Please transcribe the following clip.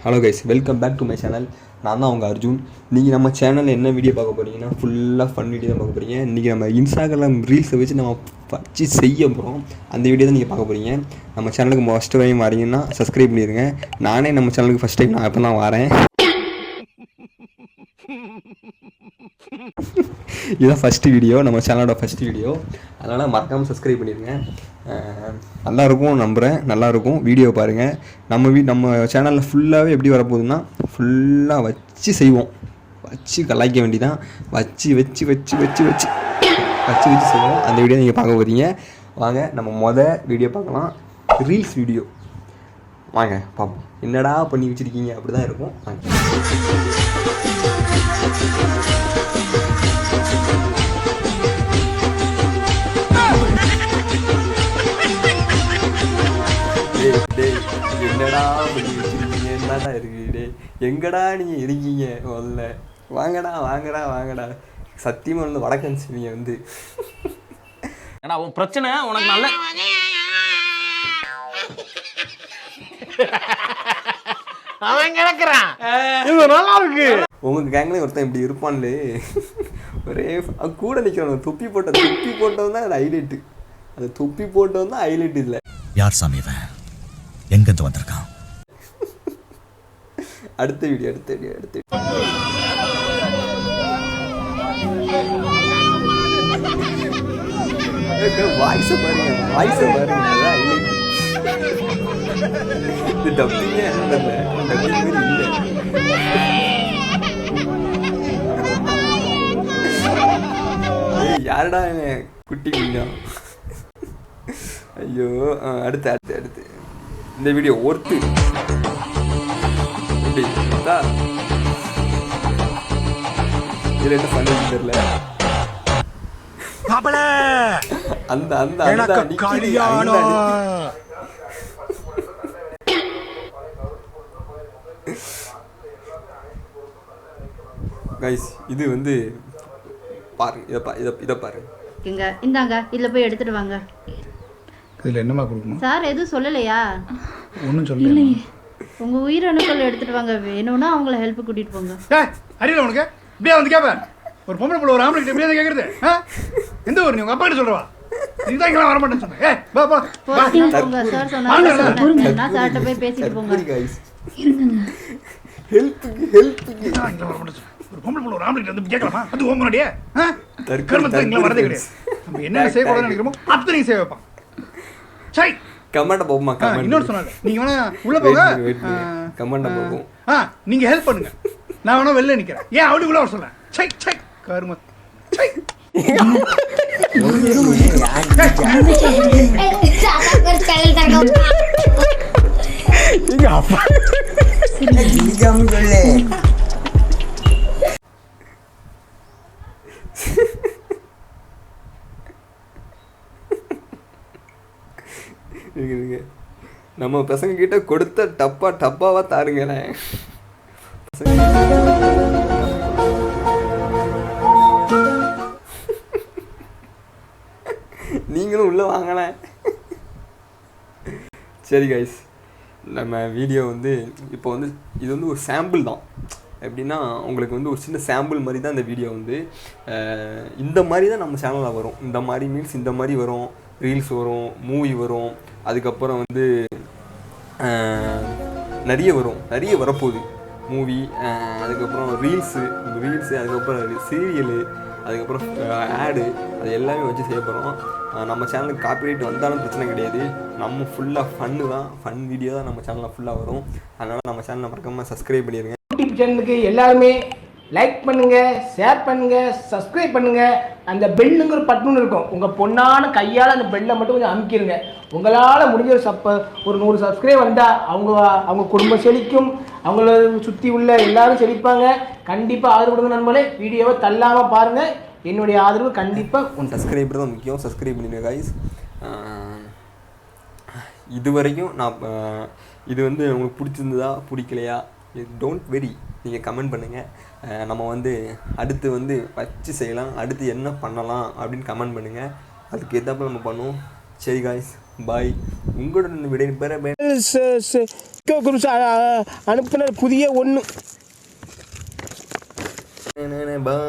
Hello guys, welcome back to my channel. நான் தான் உங்கள் அர்ஜுன். இன்றைக்கி நம்ம சேனலில் என்ன வீடியோ பார்க்க போகிறீங்கன்னா ஃபுல்லாக ஃபன் வீடியோ தான் பார்க்க போகிறீங்க. இன்றைக்கி நம்ம இன்ஸ்டாகிராம் ரீல்ஸை வச்சு நம்ம வச்சு செய்ய போகிறோம். அந்த வீடியோ தான் நீங்கள் பார்க்க போகிறீங்க. நம்ம சேனலுக்கு ஃபஸ்ட்டு டைம் வரீங்கன்னா சப்ஸ்கிரைப் பண்ணிடுங்க. நானே நம்ம சேனலுக்கு ஃபஸ்ட் டைம் இப்போ தான் வரேன். இதுதான் ஃபஸ்ட்டு வீடியோ, நம்ம சேனலோட ஃபஸ்ட்டு வீடியோ. அதனால் மறக்காமல் சப்ஸ்கிரைப் பண்ணிடுங்க. நல்லாயிருக்கும் நம்புகிறேன். நல்லாயிருக்கும், வீடியோ பாருங்கள். நம்ம சேனலில் ஃபுல்லாகவே எப்படி வரப்போகுதுன்னா ஃபுல்லாக வச்சு செய்வோம். வச்சு கலாய்க்க வேண்டிதான். வச்சு செய்வோம். அந்த வீடியோ நீங்கள் பார்க்க போகிறீங்க. வாங்க நம்ம வீடியோ பார்க்கலாம். Reels video. வாங்க பார்ப்போம். என்னடா பண்ணி வச்சுருக்கீங்க, அப்படி தான் இருக்கும். வாங்க. என்னடா பண்ணி வச்சிருக்கீங்க, என்னடா இருக்குது, எங்கடா நீங்கள் இருக்கீங்க, முதல்ல வாங்கடா. சத்தியமாக வந்து வடக்கன்சிங்க வந்து ஏன்னா உன் பிரச்சனை உனக்கு நல்ல அவன் கிடக்குறான். நல்லா இருக்கு. உங்கள் கேங்லேயும் ஒருத்தன் இப்படி இருப்பான்லே, ஒரே கூட நிற்கிறவங்க தொப்பி போட்டவன் தான் அது ஹைலைட்டு. அந்த தொப்பி போட்டவன் தான் ஹைலைட். இல்லை யார் சாமி இவன், எங்கிருந்து வந்திருக்கான்? அடுத்த வீடியோ. வாய்ஸை பாருங்க, அதான் ஹைலைட். இது டப்பிங்கே டப்பிங் மாதிரி இல்லை. யாருடா குட்டி குஞ்சா? ஐயோ. அடுத்து இந்த வீடியோ ஒர்த்து இதுல என்ன பண்ணு தெரியல. அந்த கைஸ், இது வந்து பாருங்க, இதை பாருங்க. இந்தாங்க, இதில் போய் எடுத்துட்டு வாங்க. இதில் என்னமா கொடுக்கணும் சார்? எதுவும் சொல்லலையா? ஒன்றும் சொல்லலை. உங்கள் உயிரணுக்கள் எடுத்துகிட்டு வாங்க. வேணும்னா அவங்கள ஹெல்ப் கூட்டிகிட்டு போங்க. அறியல உனக்கு? இப்படியா வந்து கேட்பேன்? ஒரு பொம்பளை பிள்ளை ஒரு ஆம்பளை கிட்ட எப்படியா கேட்குறது? எந்த ஊர்? நீ உங்கள் அப்பா கிட்ட சொல்லுவா. இதுதான் இங்கெல்லாம் வரமாட்டேன்னு சொன்னேன். போங்க சார் சொன்னாங்க. நான் சார்கிட்ட போய் பேசிட்டு போங்க. ஒரு பொம்பளை பிள்ளை ஒரு ஆம்பளை கிட்ட வந்து கேட்கலாமா? அது ஓ முன்னாடியே கருமத்தை இங்கே வரதே கிடையாது. நம்ம என்ன செய்யக்கூடாதுன்னு நினைக்கிறோமோ அப்போ நீங்கள் செய்ய வைப்பான். சரி, கமெண்ட போகுமா? இன்னொரு சொன்னாங்க, நீங்க வேணா உள்ள போங்க, கமெண்ட போகும். நீங்க ஹெல்ப் பண்ணுங்க, நான் வேணா வெளில நிக்கிறேன். ஏன் அப்படி உள்ள வர சொல்ல? சை கரும. நம்ம பசங்க கிட்ட கொடுத்த டப்பாவா தாருங்களேன். நீங்களும் உள்ள வாங்கலாம். சரி கைஸ், நம்ம வீடியோ வந்து இப்போ வந்து இது வந்து ஒரு சாம்பிள் தான். எப்படின்னா உங்களுக்கு வந்து ஒரு சின்ன சாம்பிள் மாதிரி தான் இந்த வீடியோ வந்து. இந்த மாதிரி தான் நம்ம சேனலில் வரும். இந்த மாதிரி மீன்ஸ் இந்த மாதிரி வரும். ரீல்ஸ் வரும், மூவி வரும், அதுக்கப்புறம் வந்து நிறைய வரப்போகுது. மூவி, அதுக்கப்புறம் ரீல்ஸு, அதுக்கப்புறம் சீரியலு, அதுக்கப்புறம் ஆடு, அது எல்லாமே வச்சு செய்ய போகிறோம். நம்ம சேனலுக்கு காப்பிரைட் வந்தாலும் பிரச்சனை கிடையாது. நம்ம ஃபுல்லாக ஃபன்னு தான், ஃபன் வீடியோ தான் நம்ம சேனலில் ஃபுல்லாக வரும். அதனால் நம்ம சேனலை மறக்காமல் சப்ஸ்கிரைப் பண்ணிடுங்க. யூடியூப் சேனலுக்கு எல்லாருமே லைக் பண்ணுங்க, ஷேர் பண்ணுங்க, சப்ஸ்கிரைப் பண்ணுங்க. அந்த பெல்லுங்கிற பட்டன் இருக்கும், உங்க பொண்ணான கையால் அந்த பெல்லை மட்டும் கொஞ்சம் அமுக்கிடுங்க. உங்களால் முடிஞ்ச ஒரு 100 சப்ஸ்கிரைப் வந்தால் அவங்க குடும்பம் செழிக்கும், அவங்கள சுற்றி உள்ள எல்லாரும் செழிப்பாங்க. கண்டிப்பாக ஆதரவு கொடுங்க நண்பர்களே. வீடியோவை தள்ளாமல் பாருங்கள். என்னுடைய ஆதரவு கண்டிப்பாக சப்ஸ்கிரைபர் தான் முக்கியம். சப்ஸ்கிரைப் பண்ணிடுங்க கைஸ். இது வரைக்கும் இது வந்து உங்களுக்கு பிடிச்சிருந்ததா பிடிக்கலையா, டோன்ட் வெரி, நீங்கள் கமெண்ட் பண்ணுங்கள். நம்ம வந்து அடுத்து வந்து வச்சு செய்யலாம், அடுத்து என்ன பண்ணலாம் அப்படின்னு கமெண்ட் பண்ணுங்கள். அதுக்கு ஏற்றாப்புல நம்ம பண்ணுவோம். சரி காய்ஸ். பாய். உங்களுடன் விடை பெற அனுப்புனர் புதிய ஒன்று பாய்.